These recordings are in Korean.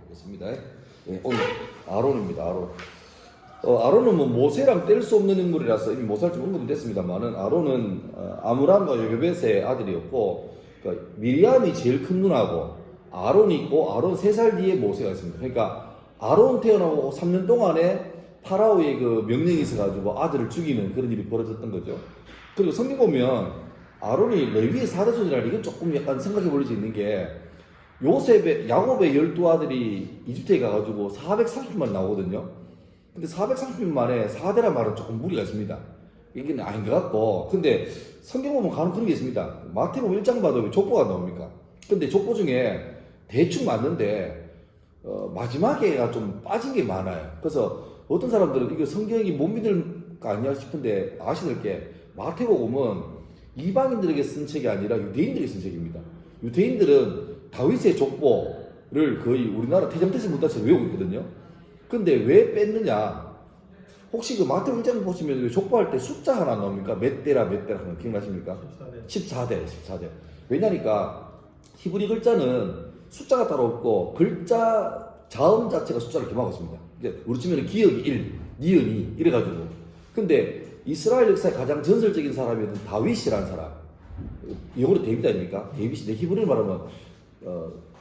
보겠습니다. 예, 오늘 아론입니다. 아론. 아론은 뭐 모세랑 뗄 수 없는 인물이라서 이미 모세를 좀 언급됐습니다만은 아론은 아므람과 요베벳의 아들이었고, 그러니까 미리암이 제일 큰 누나고 아론이 있고 아론 3살 뒤에 모세가 있습니다. 그러니까 아론 태어나고 3년 동안에 파라오의 그 명령이 있어가지고 아들을 죽이는 그런 일이 벌어졌던 거죠. 그리고 성경 보면 아론이 레위의 4대손이라는 이건 조금 약간 생각해 볼 수 있는 게 야곱의 12아들이 이집트에 가가지고 430만 나오거든요. 근데 430년 만에 4대란 말은 조금 무리가 있습니다. 이게 아닌 것 같고, 근데 성경 보면 간혹 그런 게 있습니다. 마태복음 1장 봐도 왜 족보가 나옵니까? 근데 족보 중에 대충 맞는데 마지막에가 좀 빠진 게 많아요. 그래서 어떤 사람들은 이거 성경이 못 믿을 거 아니야 싶은데 아시는 게 마태복음은 이방인들에게 쓴 책이 아니라 유대인들에게 쓴 책입니다. 유대인들은 다윗의 족보를 거의 우리나라 태정태세 문답에서 외우고 있거든요. 근데 왜 뺐느냐? 혹시 그 마태복음 1장 보시면 족보할 때 숫자 하나 나옵니까? 몇 대라 하는 기억나십니까? 14대. 왜냐니까 히브리 글자는 숫자가 따로 없고 글자 자음 자체가 숫자를 겸하고 있습니다. 우리 치면 기억이 1, 니은 2 이래가지고. 근데 이스라엘 역사의 가장 전설적인 사람이 다윗이라는 사람, 영어로 데비드 아닙니까? 데빗인데 히브리로 말하면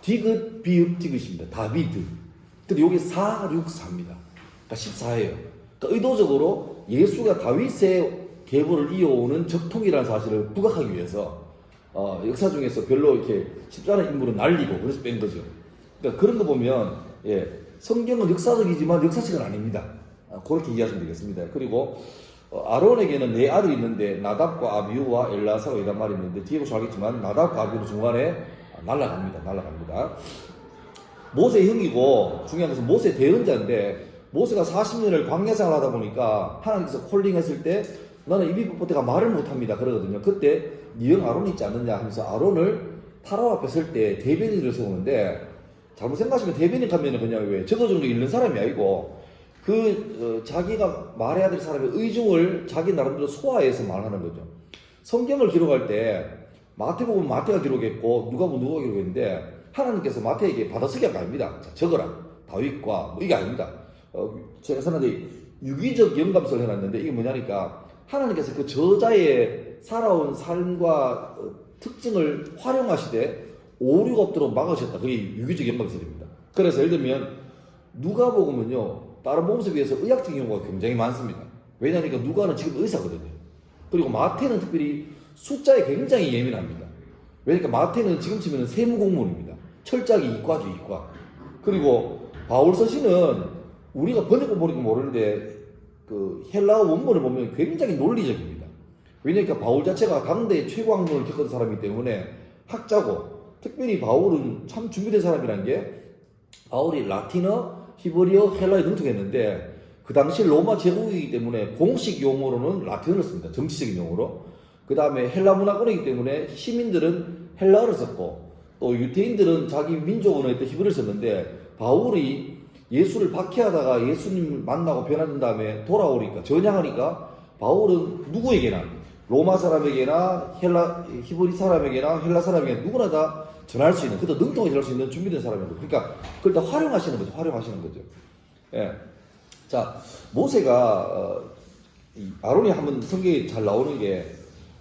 디귿 비읍 디귿입니다. 다비드. 근데 여기 464입니다. 그러니까 14예요. 그러니까 의도적으로 예수가 다윗의 계보를 이어오는 적통이라는 사실을 부각하기 위해서 역사 중에서 별로 이렇게 쉽지 않은 인물은 날리고 그래서 뺀 거죠. 그러니까 그런 거 보면 성경은 역사적이지만 역사책은 아닙니다. 그렇게 이해하시면 되겠습니다. 그리고 아론에게는 4아들이 있는데 나답과 아비후와 엘라사가 이란 말이 있는데 뒤에 보시면 알겠지만 나답과 아비후는 중간에 날아갑니다. 모세 형이고 중요한 것은 모세 대언자인데 모세가 40년을 광야 생활을 하다 보니까 하나님께서 콜링했을 때 너는 이미 뻣뻣해가 말을 못합니다 그러거든요. 그때 네 형 아론이 있지 않느냐 하면서 아론을 파라오 앞에 설 때 대변인을 세우는데, 잘못 생각하시면 대변인 하면은 그냥 왜 적어준 거 읽는 사람이 아니고 자기가 말해야 될 사람의 의중을 자기 나름대로 소화해서 말하는 거죠. 성경을 기록할 때 마태복음 마태가 기록했고 누가복음 누가가 기록했는데 하나님께서 마태에게 받아쓰기가 아닙니다. 자, 적어라. 다윗과 뭐 이게 아닙니다. 제가 선생님들이 유기적 영감서를 해놨는데 이게 뭐냐니까 하나님께서 그 저자의 살아온 삶과 특징을 활용하시되 오류가 없도록 막으셨다. 그게 유기적 영감서입니다. 그래서 예를 들면 누가복음은요 다른 복음서에 비해서 의학적인 경우가 굉장히 많습니다. 왜냐하니까 누가는 지금 의사거든요. 그리고 마태는 특별히 숫자에 굉장히 예민합니다. 왜냐니까 마태는 지금 치면 세무공무원입니다. 철저하게 이과죠, 이과. 그리고 바울서신은 우리가 번역본 보니까 모르는데 그 헬라어 원문을 보면 굉장히 논리적입니다. 왜냐니까 바울 자체가 당대 최고 학문을 겪은 사람이기 때문에 학자고, 특별히 바울은 참 준비된 사람이라는 게 바울이 라틴어, 히브리어, 헬라어에 능통했는데 그 당시 로마 제국이기 때문에 공식 용어로는 라틴어를 씁니다. 정치적인 용어로. 그 다음에 헬라 문화권이기 때문에 시민들은 헬라어를 썼고 또 유태인들은 자기 민족 언어였던 히브리어를 썼는데 바울이 예수를 박해하다가 예수님을 만나고 변화된 다음에 돌아오니까 전향하니까 바울은 누구에게나 로마 사람에게나 히브리 사람에게나 헬라 사람에게나 누구나 다 전할 수 있는, 그도 능통하게 전할 수 있는 준비된 사람입니다. 그러니까 그걸 다 활용하시는 거죠. 예. 자, 모세가 아론이 한번 성경에 잘 나오는 게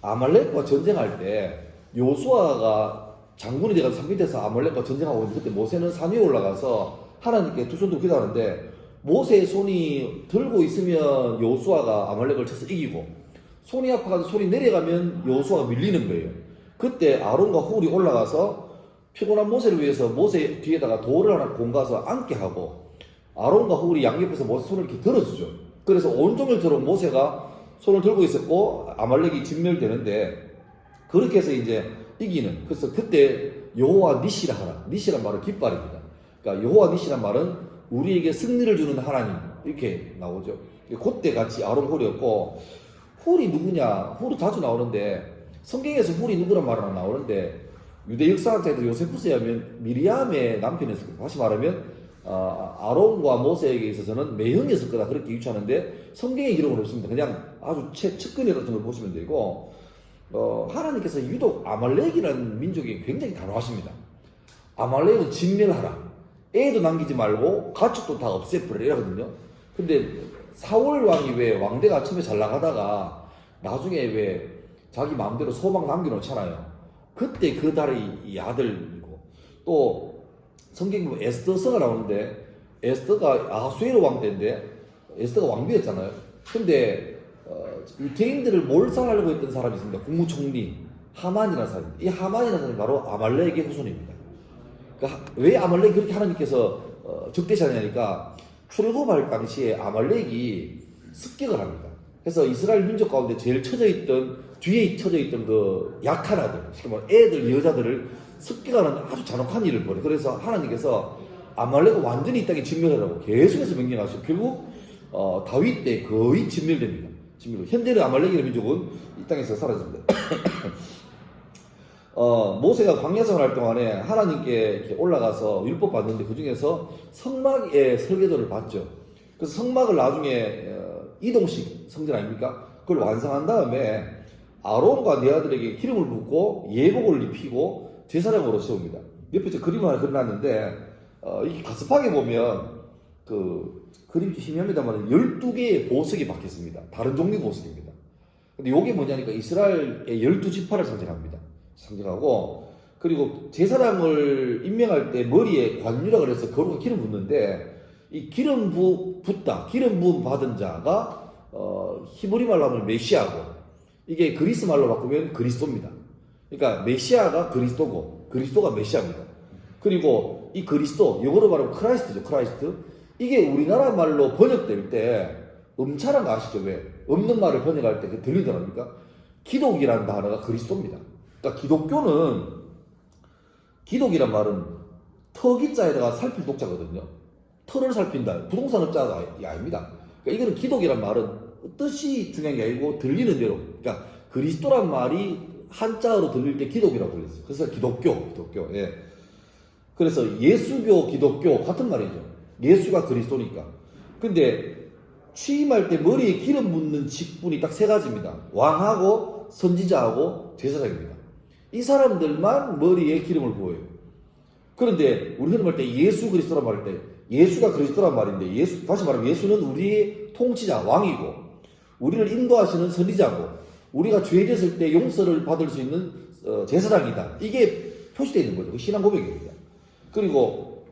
아말렉과 전쟁할 때 요수아가 장군이 돼가지고 산 밑에서 아말렉과 전쟁하고 있는데 그때 모세는 산 위에 올라가서 하나님께 두 손 들고 기도하는데 모세의 손이 들고 있으면 요수아가 아말렉을 쳐서 이기고 손이 아파가지고 손이 내려가면 요수아가 밀리는 거예요. 그때 아론과 훌이 올라가서 피곤한 모세를 위해서 모세 뒤에다가 돌을 하나 공가서 앉게 하고 아론과 훌이 양옆에서 모세 손을 이렇게 들어주죠. 그래서 온종일 들어 모세가 손을 들고 있었고 아말렉이 진멸되는데 그렇게 해서 이제 이기는. 그래서 그때 여호와 니시라 하라. 니시란 말은 깃발입니다. 그러니까 여호와 니시란 말은 우리에게 승리를 주는 하나님 이렇게 나오죠. 그때 같이 아론 훌이었고, 훌이 누구냐? 훌은 자주 나오는데 성경에서 훌이 누구란 말은 안 나오는데 유대 역사학자들 요세푸스에 하면 미리암의 남편이었을 거다. 다시 말하면 아론과 모세에게 있어서는 매형이었을 거다 그렇게 유추하는데 성경의 기록은 없습니다. 그냥 아주 측근에 같은 걸 보시면 되고 하나님께서 유독 아말렉이라는 민족이 굉장히 단호하십니다. 아말렉은 진멸하라. 애도 남기지 말고 가축도 다 없애버려 이러거든요. 근데 사울 왕이 왜 왕대가 처음에 잘 나가다가 나중에 왜 자기 마음대로 소방 남겨놓잖아요. 그때 그 딸이 이 아들이고, 또 성경 보면 에스더서가 나오는데 에스더가 아하수에로 왕 때인데 에스더가 왕비였잖아요. 근데 유대인들을 몰살하려고 했던 사람이 있습니다. 국무총리 하만이라는 사람입니다. 이 하만이라는 사람이 바로 아말렉의 후손입니다. 그러니까 왜 아말렉이 그렇게 하나님께서 적대시하냐니까, 출애굽할 당시에 아말렉이 습격을 합니다. 그래서 이스라엘 민족 가운데 제일 뒤에 처져 있던 그 약한 아들, 애들, 여자들을 습격하는 아주 잔혹한 일을 벌여요. 그래서 하나님께서 아말렉을 완전히 이 땅에 진멸하라고 계속해서 명령하시고, 결국 다윗 때 거의 진멸됩니다. 현재는 아말렉이라는 민족은 이 땅에서 사라집니다. 모세가 광야생활 할 동안에 하나님께 이렇게 올라가서 율법 받는데 그 중에서 성막의 설계도를 봤죠. 그래서 성막을 나중에 이동식 성전 아닙니까? 그걸 완성한 다음에 아론과 네 아들에게 기름을 붓고 예복을 입히고 제사장으로 세웁니다. 옆에 저 그림을 하나 그려놨는데 이게 가습하게 보면 그 그림이 희미합니다만 12개의 보석이 박혔습니다. 다른 종류 보석입니다. 근데 이게 뭐냐니까 이스라엘의 12지파를 상징하고, 그리고 제사장을 임명할 때 머리에 관유라 그래서 거룩한 기름 붓는데, 이 기름 부음 받은 자가 히브리 말로 하면 메시아고, 이게 그리스 말로 바꾸면 그리스도입니다. 그러니까 메시아가 그리스도고 그리스도가 메시아입니다. 그리고 이 그리스도, 영어로 말하면 크라이스트죠. 크라이스트. 이게 우리나라 말로 번역될 때 음차란 거 아시죠? 왜? 없는 말을 번역할 때 들리더랍니까? 기독이라는 단어가 그리스도입니다. 그러니까 기독이란 말은 터기자에다가 살필 독자거든요. 터를 살핀다. 부동산 업자가 아닙니다. 그러니까 이거는 기독이란 말은 뜻이 중요한 게 아니고 들리는 대로. 그러니까 그리스도란 말이 한자어로 들릴 때 기독이라고 들렸어요. 그래서 기독교. 예. 그래서 예수교, 기독교 같은 말이죠. 예수가 그리스도니까. 근데 취임할 때 머리에 기름 붓는 직분이 딱 세 가지입니다. 왕하고 선지자하고 제사장입니다. 이 사람들만 머리에 기름을 부어요. 그런데 우리 흔히 말 때 예수 그리스도란 말할 때 예수가 그리스도란 말인데, 다시 말하면 예수는 우리의 통치자, 왕이고, 우리를 인도하시는 선지자고, 우리가 죄 지었을 때 용서를 받을 수 있는 제사장이다. 이게 표시되어 있는 거죠. 신앙 고백입니다. 그리고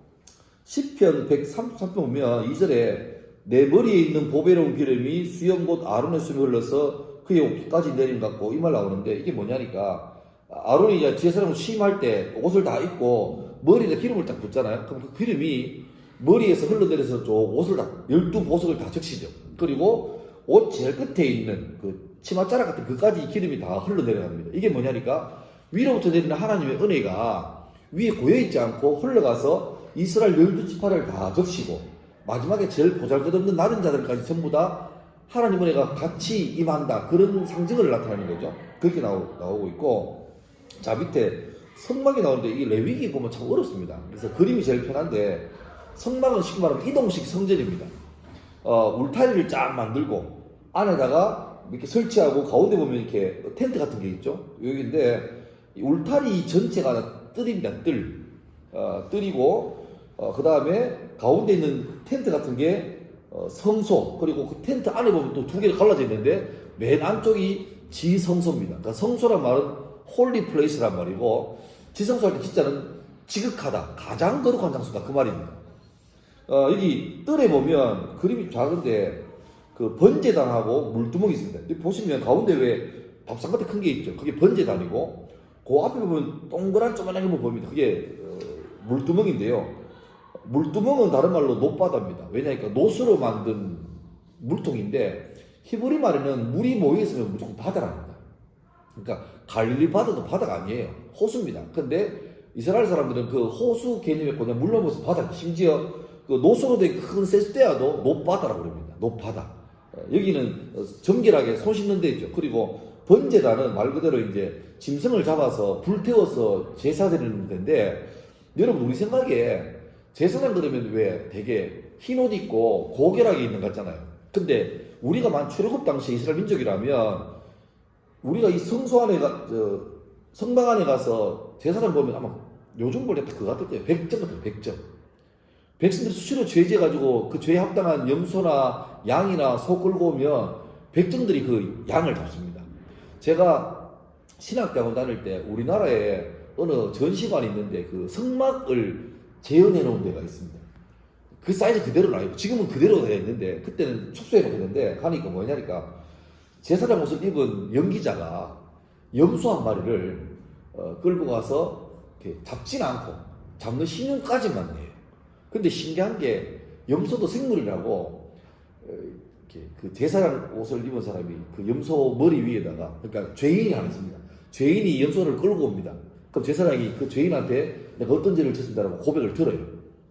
시편 133편 보면 2절에 내 머리에 있는 보배로운 기름이 수염 곧 아론의 숨이 흘러서 그의 옷까지 내림 같고, 이 말 나오는데, 이게 뭐냐니까, 아론이 이제 제사장으로 취임할 때 옷을 다 입고 머리에 기름을 딱 붓잖아요. 그럼 그 기름이 머리에서 흘러내려서 옷을 다 12보석을 다 적시죠. 그리고 옷 제일 끝에 있는 그 치맛자락 같은 그까지 기름이 다 흘러내려갑니다. 이게 뭐냐니까, 위로부터 내리는 하나님의 은혜가 위에 고여있지 않고 흘러가서 이스라엘 12지파를 다 적시고 마지막에 제일 보잘것없는 낮은 자들까지 전부 다 하나님 은혜가 같이 임한다. 그런 상징을 나타내는 거죠. 그렇게 나오고 있고, 자, 밑에 성막이 나오는데 이게 레위기 보면 참 어렵습니다. 그래서 그림이 제일 편한데, 성막은 쉽게 말하면 이동식 성전입니다. 울타리를 쫙 만들고 안에다가 이렇게 설치하고 가운데 보면 이렇게 텐트 같은 게 있죠. 여기인데 울타리 전체가 뜰입니다. 뜰이고, 그 다음에 가운데 있는 텐트 같은 게 성소, 그리고 그 텐트 안에 보면 또 두 개가 갈라져 있는데 맨 안쪽이 지성소입니다. 그러니까 성소란 말은 홀리 플레이스란 말이고, 지성소할 때 진짜는 지극하다, 가장 거룩한 장소다, 그 말입니다. 여기 뜰에 보면 그림이 작은데 그 번제단하고 물두멍이 있습니다. 여기 보시면 가운데 왜 밥상 같은 큰 게 있죠. 그게 번제단이고, 그 앞에 보면 동그란 조그만한 거 보입니다. 그게 물두멍인데요. 물두멍은 다른 말로 노바다입니다. 왜냐니까 노수로 만든 물통인데, 히브리 말에는 물이 모여 있으면 무조건 바다랍니다. 그러니까 갈릴리 바다도 바다가 아니에요. 호수입니다. 근데 이스라엘 사람들은 그 호수 개념에 그냥 물 넘어서 바다, 심지어 그 노수로 된 큰 세스테아도 노바다라고 그럽니다. 노바다. 여기는 정결하게 손 씻는 데 있죠. 그리고 번제단은 말 그대로 이제 짐승을 잡아서 불태워서 제사 드리는 데인데, 여러분 우리 생각에 제사장 그러면 왜 되게 흰 옷 입고 고결하게 있는 것 같잖아요. 근데 우리가 출애굽 당시 이스라엘 민족이라면 우리가 이 성소 안에 성막 안에 가서 제사장 보면 아마 요즘 볼 때 그거 같을 거예요. 백정 같아요. 백정. 백성들이 수시로 죄지어가지고 그 죄에 합당한 염소나 양이나 소 끌고 오면 백정들이 그 양을 잡습니다. 제가 신학대학원 다닐 때 우리나라에 어느 전시관이 있는데 그 성막을 재현해 놓은 데가 있습니다. 그 사이즈 그대로는 아니고 지금은 그대로 되어 있는데 그때는 축소해 놓고 있는데 가니까 뭐냐니까 제사장 옷을 입은 연기자가 염소 한 마리를 끌고 가서 이렇게 잡진 않고 잡는 신용까지만 내요. 근데 신기한 게 염소도 생물이라고 이렇게 그 제사장 옷을 입은 사람이 그 염소 머리 위에다가 그러니까 죄인이 하나 있습니다. 죄인이 염소를 끌고 옵니다. 그럼 제사장이 그 죄인한테 내가 어떤 죄를 졌습니다라고 고백을 들어요.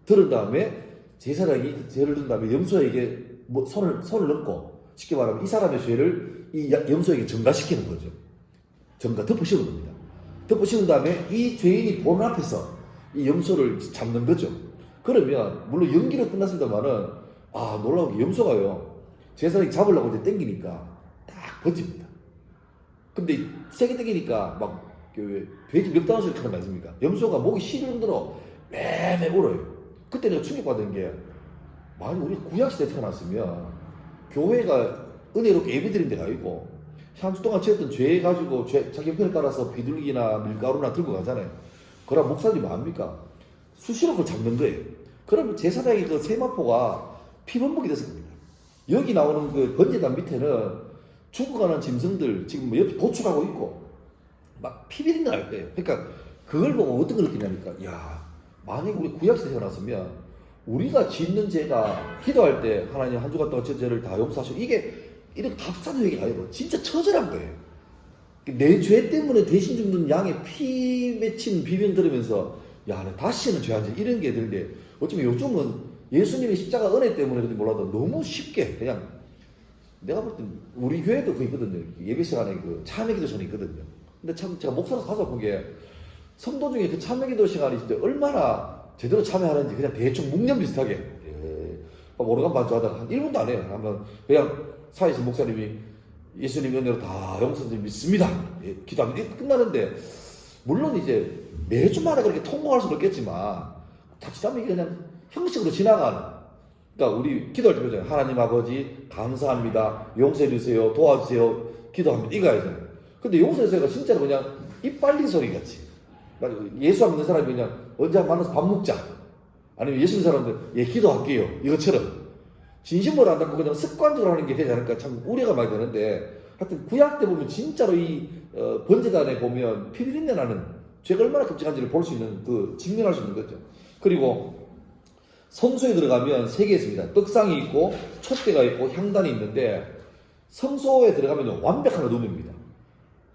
들은 다음에 제사장이 그 죄를 든 다음에 염소에게 뭐 손을 넣고 쉽게 말하면 이 사람의 죄를 이 염소에게 전가시키는 거죠. 덮어 씌우는 겁니다. 덮어 씌운 다음에 이 죄인이 보는 앞에서 이 염소를 잡는 거죠. 그러면 물론 연기로 끝났습니다만은 놀라운 게 염소가요 제사장이 잡으려고 이제 땡기니까 딱 버팁니다. 근데 세게 땡기니까 막 돼지 멱다운 소리 하는 거 아닙니까? 염소가 목이 시릴 정도로 매매 울어요. 그때 내가 충격받은 게 만약 우리 구약시대에 태어났으면 교회가 은혜롭게 예배드린 데가 있고 한 주 동안 지었던 죄 가지고 자기 형편에 따라서 비둘기나 밀가루나 들고 가잖아요. 그럼 목사님이 뭐합니까? 수시로 그걸 잡는 거예요. 그러면 제사장의 그 세마포가 피범벅이 됐을 겁니다. 여기 나오는 그 번제단 밑에는 죽어가는 짐승들 지금 뭐 옆에 도축하고 있고 막 피비린내 날 거예요. 그러니까 그걸 보고 어떤 걸 느끼냐니까 만약에 우리 구약시대에 태어났으면 우리가 짓는 죄가 기도할 때 하나님 한 주간 동안 저 죄를 다 용서하시고 이게 이렇게 값싼 회개가 아니고 진짜 처절한 거예요. 내 죄 때문에 대신 죽는 양의 피 맺힌 비명 들으면서 나 다시는 죄 안 지 이런 게 들는데 어쩌면 요즘은 예수님의 십자가 은혜 때문에 그런지 몰라도 너무 쉽게 그냥 내가 볼 땐 우리 교회도 그거 있거든요. 예배 시간에 그 참회기도 전이 있거든요. 근데 참 제가 목사로서 가서 본 게 성도 중에 그 참회기도 시간이 진짜 얼마나 제대로 참회하는지 그냥 대충 묵념 비슷하게 오르간 반주하다가 한 1분도 안 해요. 한번 그냥 사이신 목사님이 예수님 은혜로 다 용서를 믿습니다. 기도하면 이렇게 끝나는데 물론 이제 매주마다 그렇게 통곡할 수는 없겠지만 자칫하면 이게 그냥 형식으로 지나가는 그러니까 우리 기도할 때 그러잖아요. 하나님 아버지 감사합니다. 용서해 주세요. 도와주세요. 기도합니다. 이거 하잖아요. 근데 용서해 주세요가 진짜로 그냥 입 빨린 소리 같이 예수 안 믿는 사람이 그냥 언제 만나서 밥 먹자 아니면 예수 믿는 사람들 기도할게요 이것처럼 진심으로 안 닦고 그냥 습관적으로 하는 게 되지 않을까 참 우려가 많이 되는데 하여튼 구약 때 보면 진짜로 이 번제단에 보면 피비린내 나는 죄가 얼마나 끔찍한지를 볼 수 있는 직면할 수 있는 거죠. 그리고 성소에 들어가면 3개 있습니다. 떡상이 있고 촛대가 있고 향단이 있는데 성소에 들어가면 완벽한 어둠입니다.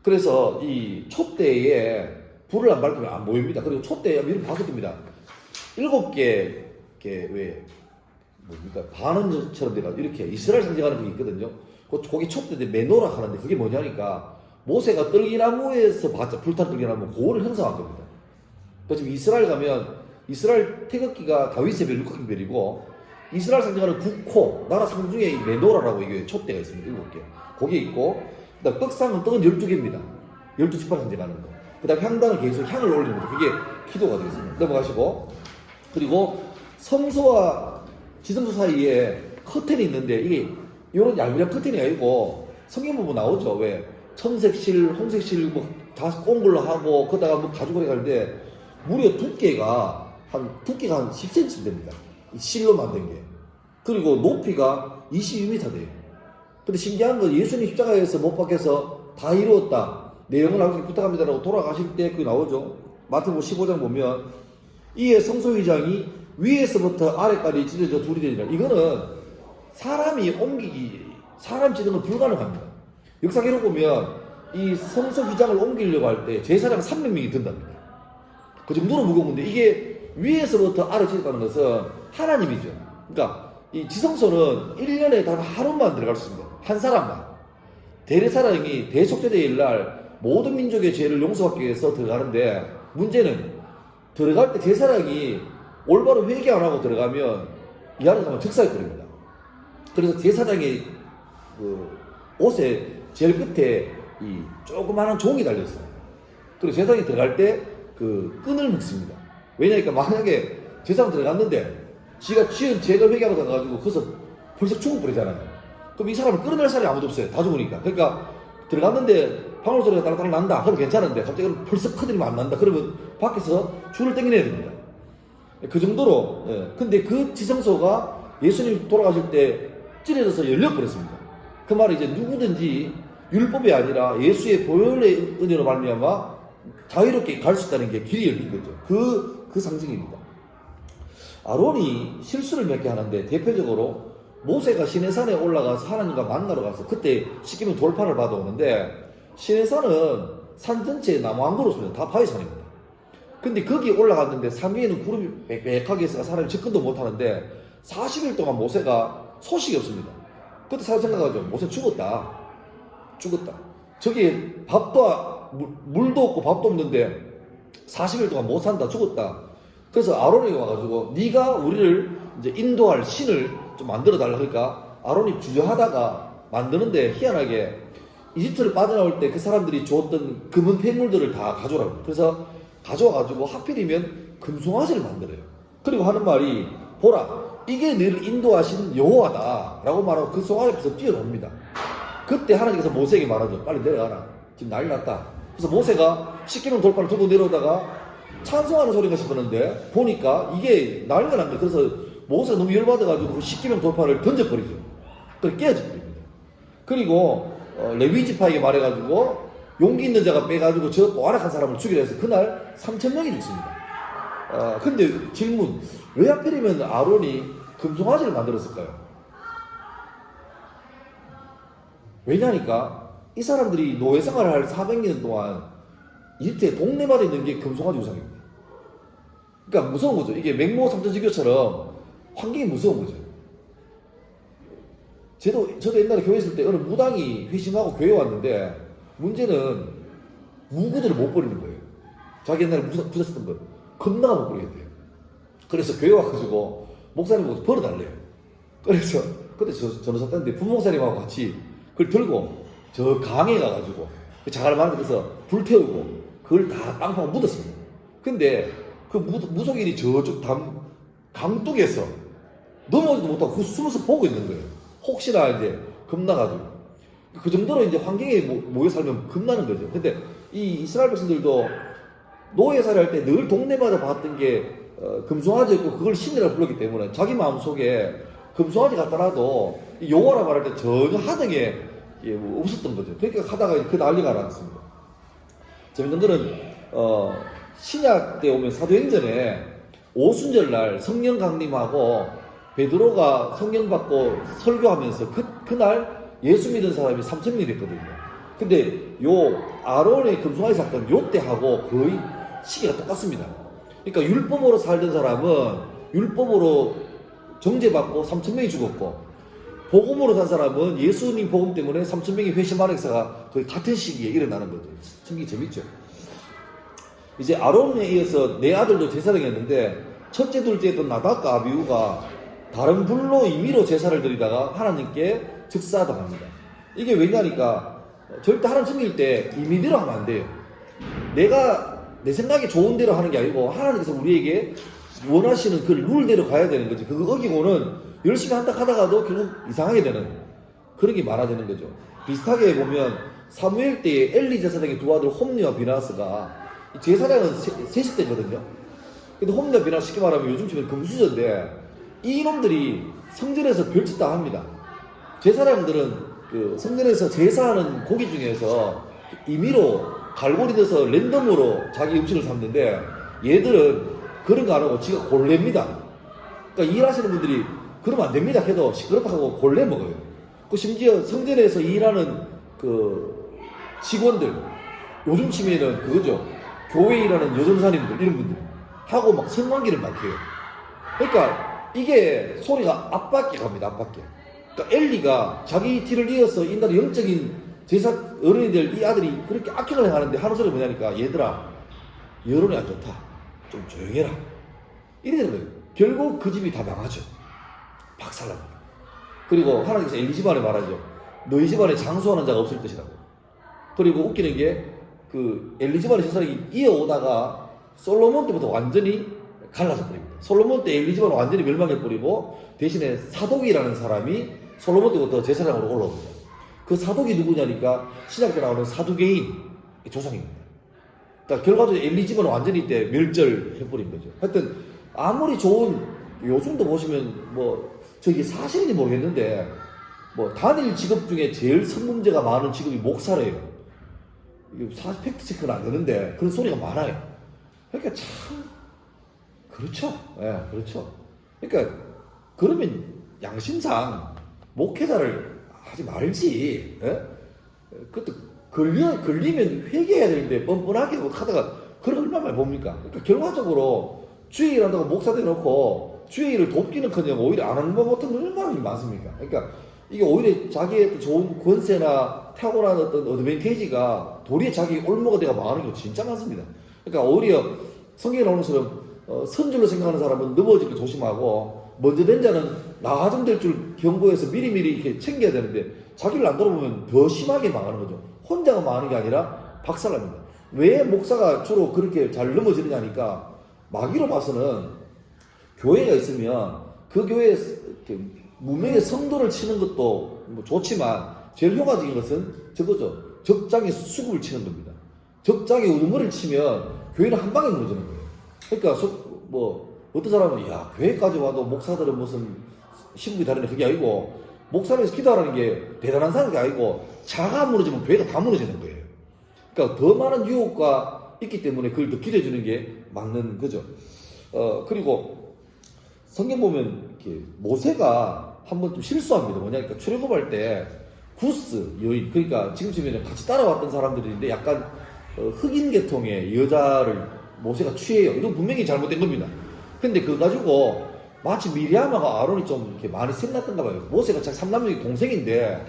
그래서 이 촛대에 불을 안 밝히면 안 보입니다. 그리고 촛대에 위로 5개입니다. 7개 왜 뭡니까 반원처럼 돼가 이렇게 이스라엘 상징하는 게 있거든요. 거기 촛대인데 메노라 하는데 그게 뭐냐니까 모세가 떨기나무에서 봤자 불탄 떨기나무 그거를 형상한 겁니다. 그래서 지금 이스라엘 가면 이스라엘 태극기가 다윗의 별, 육각형 별이고 이스라엘 상징하는 국호 나라 상징 중에 이 메노라라고 이게 촛대가 있습니다. 7개 거기에 있고 그다음 떡상은 떡은 12개입니다. 12지파 상징하는 거. 그다음 향단은 계속 향을 올리는 거죠. 그게 기도가 되겠습니다. 넘어가시고 그리고 성소와 지성소 사이에 커튼이 있는데 이게 이런 얄미운 커튼이 아니고 성경 보면 나오죠. 왜 청색실, 홍색실 뭐 다 꼰 걸로 하고 거기다가 뭐 가지고 가는데 무려 두께가 한 10cm 됩니다. 이 실로 만든 게. 그리고 높이가 22m 돼요. 근데 신기한 건 예수님 십자가에서 못 박혀서 다 이루었다. 내 영을 아버지께 부탁합니다라고 돌아가실 때 그게 나오죠. 마태복음 15장 보면 이에 성소의장이 위에서부터 아래까지 찢어져 둘이 되니라. 이거는 사람이 사람 찢는 건 불가능합니다. 역사 기록 보면 이 성소 휘장을 옮기려고 할 때 제사장 300명이 든답니다. 그 정도로 무거운데 이게 위에서부터 아래 찢었다는 것은 하나님이죠. 그러니까 이 지성소는 1년에 단 하루만 들어갈 수 있습니다. 한 사람만. 대리사랑이 대속죄대일 날 모든 민족의 죄를 용서하기 위해서 들어가는데 문제는 들어갈 때 제사장이 올바로 회개 안 하고 들어가면 이 안에 가면 즉사해버립니다. 그래서 제사장의 옷에 제일 끝에 이 조그마한 종이 달렸습니다. 그리고 제사장이 들어갈 때 끈을 묶습니다. 왜냐니까 만약에 제사장 들어갔는데 지가 지은 죄를 회개하고 가가지고 거기서 벌써 죽어버리잖아요. 그럼 이 사람을 끌어낼 사람이 아무도 없어요. 다 죽으니까. 그러니까 들어갔는데 방울 소리가 따라따라 난다. 그럼 괜찮은데 갑자기 벌써 커들이면 안 난다. 그러면 밖에서 줄을 당겨내야 됩니다. 그 정도로. 예. 근데 그 지성소가 예수님 돌아가실 때 찌려져서 열려버렸습니다. 그 말은 이제 누구든지 율법이 아니라 예수의 보혈의 은혜로 말미암아 자유롭게 갈 수 있다는 게 길이 열린 거죠. 그 상징입니다. 아론이 실수를 몇 개 하는데 대표적으로 모세가 시내산에 올라가서 하나님과 만나러 가서 그때 시키면 돌판을 받아오는데 시내산은 산 전체에 나무 한 그루 없습니다. 다 바위산입니다. 근데 거기 올라갔는데 산 위에는 구름이 빽빽하게 있어서 사람이 접근도 못하는데 40일 동안 모세가 소식이 없습니다. 그때 사람 생각하죠. 모세 죽었다. 저기 물도 없고 밥도 없는데 40일 동안 못 산다. 죽었다. 그래서 아론이 와가지고 네가 우리를 이제 인도할 신을 좀 만들어 달라. 그러니까 아론이 주저하다가 만드는데 희한하게 이집트를 빠져나올 때 그 사람들이 주었던 금은 폐물들을 다 가져오라고. 그래서 가져와가지고 하필이면 금송아지를 만들어요. 그리고 하는 말이 보라 이게 너를 인도하신 여호와다 라고 말하고 그 송아지 앞에서 뛰어놉니다. 그때 하나님께서 모세에게 말하죠. 빨리 내려가라. 지금 난리 났다. 그래서 모세가 십계명 돌판을 들고 내려오다가 찬송하는 소리가 싶었는데 보니까 이게 난리가 난 거예요. 그래서 모세가 너무 열받아가지고 그 십계명 돌판을 던져버리죠. 그래서 깨어져버립니다. 그리고 레위지파에게 말해가지고 용기 있는 자가 빼가지고 저 또아락한 사람을 죽이려 해서 그날 3,000명이 죽습니다. 근데 질문, 왜 하필이면 아론이 금송아지를 만들었을까요? 왜냐니까 이 사람들이 노예 생활을 할 400년 동안 이집트의 동네마다 있는 게 금송아지 우상입니다. 그러니까 무서운 거죠. 이게 맹모 삼천지교처럼 환경이 무서운 거죠. 저도 옛날에 교회 있을 때 어느 무당이 회심하고 교회 왔는데 문제는 무구들을 못 버리는 거예요. 자기 옛날에 부셨었던 거 겁나가 못 버리겠대요. 그래서 교회 와가지고 목사님 보고 버려달래요. 그래서 그때 전도사 때인데 부목사님하고 같이 그걸 들고 저 강에 가가지고 그 자갈 만들어서 불 태우고 그걸 다 땅파고 묻었습니다. 근데 그 무속인이 저쪽 강둑에서 넘어오지도 못하고 그 숨어서 보고 있는 거예요. 혹시나 이제 겁나가지고 그 정도로 이제 환경에 모여 살면 겁나는 거죠. 근데 이 이스라엘 백성들도 노예살이 할 때 늘 동네마다 봤던 게 금송아지였고 그걸 신이라고 불렀기 때문에 자기 마음속에 금송아지 갖다 놔도 여호와라 말할 때 전혀 하등에 없었던 거죠. 그러니까 하다가 그 난리가 났습니다. 재밌는 거는 신약 때 오면 사도행전에 오순절날 성령 강림하고 베드로가 성령 받고 설교하면서 그날 예수 믿은 사람이 3,000명이 됐거든요. 근데 요 아론의 금송아지 사건 요때하고 거의 시기가 똑같습니다. 그러니까 율법으로 살던 사람은 율법으로 정죄받고 3,000명이 죽었고 복음으로 산 사람은 예수님 복음 때문에 3,000명이 회심하는 역사가 거의 같은 시기에 일어나는 거죠. 참 재밌죠. 이제 아론에 이어서 네 아들도 제사장이 었는데 첫째 둘째였던 나답과 아비후가 다른 불로 임의로 제사를 드리다가 하나님께 즉사당합니다. 이게 왜냐니까 절대 하나님 섬길 때 임의대로 하면 안 돼요. 내가 내 생각에 좋은 대로 하는 게 아니고 하나님께서 우리에게 원하시는 그 룰대로 가야 되는 거지. 그거 어기고는 열심히 한다 하다가도 결국 이상하게 되는 그런 게 많아지는 거죠. 비슷하게 보면 사무엘 때에 엘리 제사장의 두 아들 홈리와 비나스가 제사장은 셋이 때거든요. 근데 홈리와 비나스 쉽게 말하면 요즘 치면 금수저인데 이놈들이 성전에서 별짓 다 합니다. 제사장들은 그 성전에서 제사하는 고기 중에서 임의로 갈고리 넣어서 랜덤으로 자기 음식을 삼는데 얘들은 그런 거 안 하고 지가 골래입니다. 그러니까 일하시는 분들이 그러면 안 됩니다 해도 시끄럽다 하고 골래 먹어요. 그 심지어 성전에서 일하는 그 직원들 요즘 치면은 그거죠. 교회 일하는 여전사님들 이런 분들 하고 막 성관계를 맡겨요. 그러니까 이게 소리가 앞밖에 갑니다. 앞밖에. 그러니까 엘리가 자기 뒤를 이어서 인간의 영적인 제사 어른이들 이 아들이 그렇게 악행을 행하는데 하는 소리가 뭐냐니까 얘들아 여론이 안 좋다. 좀 조용해라. 이래 되는 거예요. 결국 그 집이 다 망하죠. 박살납니다. 그리고 하나님께서 엘리 집안에 말하죠. 너희 집안에 장수하는 자가 없을 것이라고. 그리고 웃기는 게 그 엘리 집안의 제사를 이어오다가 솔로몬 때부터 완전히 갈라져 버립니다. 솔로몬 때 엘리지바는 완전히 멸망해 버리고 대신에 사독이라는 사람이 솔로몬 때부터 제사장으로 올라옵니다. 그 사독이 누구냐니까 신학에 나오는 사두개인 조상입니다. 그러니까 결과적으로 엘리지바는 완전히 이때 멸절해 버린 거죠. 하여튼 아무리 좋은 요즘도 보시면 뭐 저게 사실인지 모르겠는데 뭐 단일 직업 중에 제일 성문제가 많은 직업이 목사래요. 이게 사실 팩트 체크는 안 되는데 그런 소리가 많아요. 그러니까 참 그렇죠. 예, 그렇죠. 그러니까 그러면 양심상 목회자를 하지 말지. 예? 그것도 걸리면 회개해야 되는데 뻔뻔하게 하다가 그걸 얼마나 봅니까? 그러니까 결과적으로 주의를 한다고 목사 대놓고 주의를 돕기는커녕 오히려 안 하는 것보다 얼마나 많습니까? 그러니까 이게 오히려 자기의 좋은 권세나 탁월한 어떤 어드밴테이지가 도리어 자기 올무가 돼가 망하는 경우 진짜 많습니다. 그러니까 오히려 성경에 나오는 것처럼 선줄로 생각하는 사람은 넘어지기 조심하고 먼저 된 자는 나아좀 될 줄 경고해서 미리미리 이렇게 챙겨야 되는데 자기를 안 돌아보면 더 심하게 망하는 거죠. 혼자가 망하는 게 아니라 박살납니다. 왜 목사가 주로 그렇게 잘 넘어지느냐니까 마귀로 봐서는 교회가 있으면 그 교회에 무명의 성도를 치는 것도 뭐 좋지만 제일 효과적인 것은 저거죠. 적장에 수급을 치는 겁니다. 적장에 우두머리를 치면 교회는 한 방에 무너지는 거예요. 그러니까 뭐 어떤 사람은 야 교회까지 와도 목사들은 무슨 신분이 다르네 그게 아니고 목사님에서 기도하라는 게 대단한 사람이 아니고 자가 무너지면 교회가 다 무너지는 거예요. 그러니까 더 많은 유혹과 있기 때문에 그걸 더 기대해 주는 게 맞는 거죠. 그리고 성경 보면 이렇게 모세가 한번 좀 실수합니다. 뭐냐니까 출애굽할 때 구스 여인 그러니까 지금쯤에는 같이 따라왔던 사람들인데 약간 흑인 계통의 여자를 모세가 취해요. 이건 분명히 잘못된 겁니다. 근데 그거 가지고 마치 미리암하고 아론이 좀 이렇게 많이 생났던가 봐요. 모세가 참 삼남매 동생인데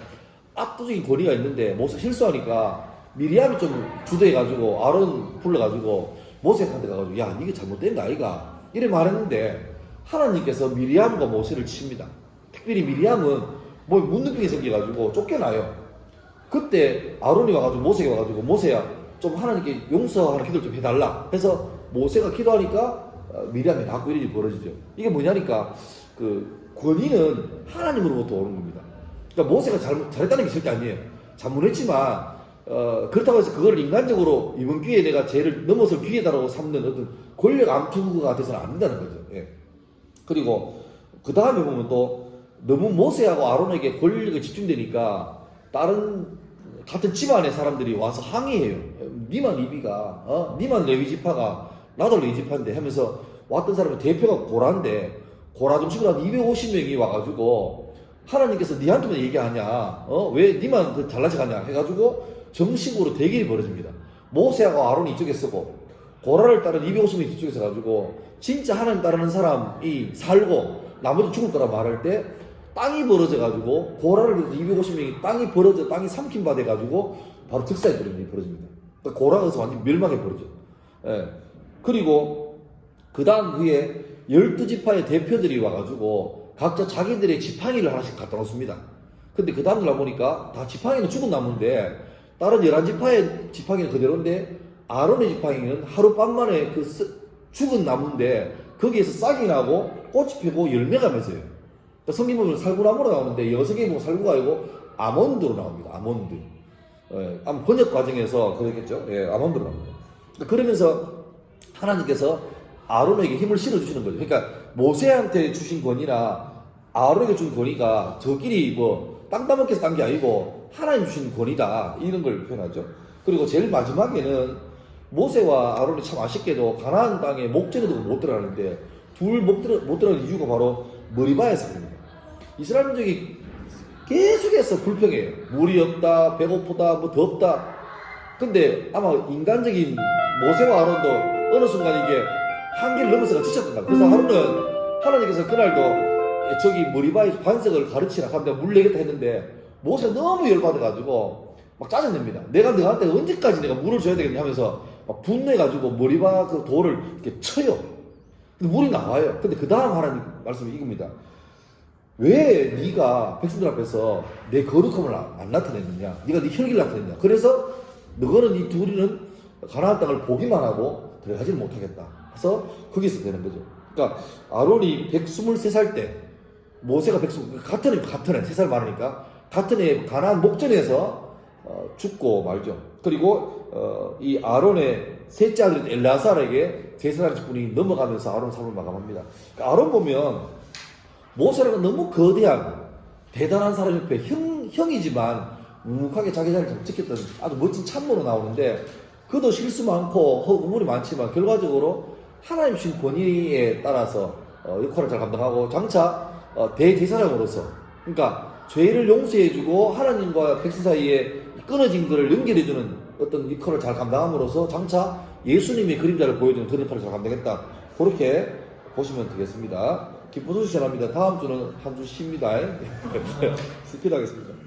압도적인 권위가 있는데 모세 실수하니까 미리암이 좀 주도해가지고 아론 불러가지고 모세한테 가가지고 야 이게 잘못된 거 아이가 이래 말했는데 하나님께서 미리암과 모세를 칩니다. 특별히 미리암은 뭐 문둥병이 생겨가지고 쫓겨나요. 그때 아론이 와가지고 모세가 와가지고 모세야 좀 하나님께 용서하는 기도를 좀 해달라 해서 모세가 기도하니까 미리암이 낳고 이런 일이 벌어지죠. 이게 뭐냐니까 그 권위는 하나님으로부터 오는 겁니다. 그러니까 모세가 잘했다는 게 절대 아니에요. 잘못했지만 그렇다고 해서 그걸 인간적으로 이번 기회에 내가 죄를 넘어설 기회다라고 삼는 어떤 권력 암투가 돼서는 안 된다는 거죠. 예. 그리고 그 다음에 보면 또 너무 모세하고 아론에게 권력이 집중되니까 다른 같은 집안의 사람들이 와서 항의해요. 니만 리비가, 니만 레위 지파가, 나도 레위 지파인데 하면서 왔던 사람의 대표가 고라인데 고라 정식으로 한 250명이 와가지고 하나님께서 니한테만 얘기하냐, 왜 니만 그 잘나서 가냐 해가지고 정식으로 대결이 벌어집니다. 모세하고 아론이 이쪽에 서고 고라를 따른 250명이 뒤쪽에서 가지고 진짜 하나님 따르는 사람이 살고 나머지 죽을 거라 말할 때 땅이 벌어져가지고 고라를 250명이 땅이 벌어져 땅이 삼킨 바 돼가지고 바로 즉사에 벌어집니다. 고라에서 완전 멸망해 버리죠. 예. 그리고 그 다음 후에 12지파의 대표들이 와가지고 각자 자기들의 지팡이를 하나씩 갖다 놓습니다. 근데 그 다음 날 보니까 다 지팡이는 죽은 나무인데 다른 11지파의 지팡이는 그대로인데 아론의 지팡이는 하룻밤만에 그 죽은 나무인데 거기에서 싹이 나고 꽃이 피고 열매가 맺어요. 그러니까 성경 보면 살구나무로 나오는데 여성에 보면 살구가 아니고 아몬드로 나옵니다. 아몬드. 예, 아마 번역 과정에서 그랬겠죠. 예, 아몬드로 나옵니다. 그러면서 하나님께서 아론에게 힘을 실어주시는 거죠. 그러니까 모세한테 주신 권위나 아론에게 준 권위가 저끼리 뭐 땅 따먹기에서 딴 게 아니고 하나님 주신 권위다 이런 걸 표현하죠. 그리고 제일 마지막에는 모세와 아론이 참 아쉽게도 가나안 땅에 목전에도 못 들어가는데 둘 못 들어가는 이유가 바로 머리바에서입니다. 이스라엘 민족이 계속해서 불평해요. 물이 없다, 배고프다, 뭐 덥다. 근데 아마 인간적인 모세와 아론도 어느 순간 이게 한계를 넘어서가 지쳤던가. 그래서 아론은 하나님께서 그날도 저기 머리바의 반석을 가르치라 하는데 물 내겠다 했는데 모세가 너무 열받아가지고 막 짜증냅니다. 내가 너한테 언제까지 내가 물을 줘야 되겠냐 하면서 막 분내가지고 머리바 그 돌을 이렇게 쳐요. 근데 물이 나와요. 근데 그 다음 하나님 말씀이 이겁니다. 왜 네가 백성들 앞에서 내 거룩함을 안 나타냈느냐? 네가 네 혈기를 나타냈냐? 그래서 너는 이 둘이는 가나안 땅을 보기만 하고 들어가지는 못하겠다. 그래서 거기서 되는 거죠. 그러니까 아론이 123살 때 모세가 120, 같은 해 3살 많으니까 같은 해 가나안 목전에서 죽고 말죠. 그리고 이 아론의 셋째 아들 엘라살에게 제사장 직분이 넘어가면서 아론 삶을 마감합니다. 그러니까 아론 보면 모세라는 너무 거대한 대단한 사람 옆에 형이지만 묵묵하게 자기 자리를 지켰던 아주 멋진 참모로 나오는데 그도 실수 많고 우물이 많지만 결과적으로 하나님 주신 권위에 따라서 역할을 잘 감당하고 장차 대제사장으로서 그러니까 죄를 용서해주고 하나님과 백성 사이에 끊어진 것을 연결해주는 어떤 역할을 잘 감당함으로써 장차 예수님의 그림자를 보여주는 그런 역할을 잘 감당했다. 그렇게 보시면 되겠습니다. 기쁜 소식 전합니다. 다음 주는 한 주 쉽니다. 스피드 하겠습니다.